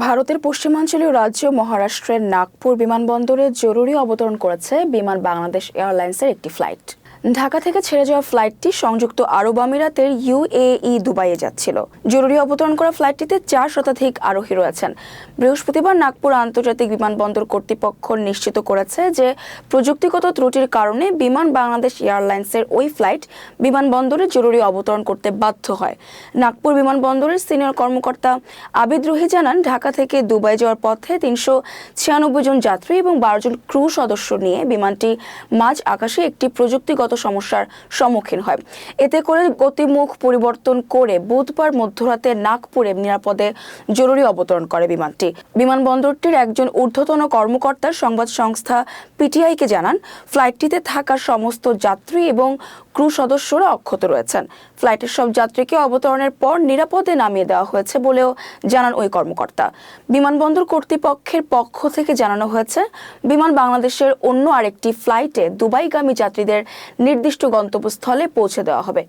ভারতের পশ্চিমাঞ্চলীয় রাজ্য মহারাষ্ট্রের নাগপুর বিমানবন্দরে জরুরি অবতরণ করেছে বিমান বাংলাদেশ এয়ারলাইন্সের একটি ফ্লাইট। ঢাকা থেকে ছেড়ে যাওয়া ফ্লাইটটি সংযুক্ত আরব আমিরাতের ইউএই দুবাইয়ে যাচ্ছিল। জরুরি অবতরণ করা ফ্লাইটটিতে 4 শতাধিক আরোহী রয়েছেন। বৃহস্পতিবার নাগপুর আন্তর্জাতিক বিমানবন্দর কর্তৃপক্ষ নিশ্চিত করেছে যে প্রযুক্তিগত ত্রুটির কারণে বিমান বাংলাদেশ এয়ারলাইন্সের ওই ফ্লাইট বিমানবন্দরে জরুরি অবতরণ করতে বাধ্য হয়। নাগপুর বিমানবন্দরের সিনিয়র কর্মকর্তা আবিদ রুহি জানান, ঢাকা থেকে দুবাই যাওয়ার পথে 396 জন যাত্রী এবং 12 জন ক্রু সদস্য নিয়ে বিমানটি মাঝ আকাশে একটি প্রযুক্তিগত সমস্যার সম্মুখীন হয়। এতে করে গতিমুখ পরিবর্তন করে বুধবার মধ্যরাতে নাগপুরে নিরাপদে জরুরি অবতরণ করে বিমানটি। বিমানবন্দরটির একজন ঊর্ধ্বতন কর্মকর্তা সংবাদ সংস্থা পিটিআইকে জানান, ফ্লাইটটিতে থাকা সমস্ত যাত্রী এবং ক্রু সদস্যরা অক্ষত রয়েছেন। ফ্লাইটের সব যাত্রীকে অবতরণের পর নিরাপদে নামিয়ে দেওয়া হয়েছে বলেও জানান ওই কর্মকর্তা। বিমানবন্দর কর্তৃপক্ষের পক্ষ থেকে জানানো হয়েছে, বিমান বাংলাদেশের অন্য আরেকটি ফ্লাইটে দুবাইগামী যাত্রীদের নির্দিষ্ট গন্তব্যস্থলে পৌঁছে দেওয়া হবে।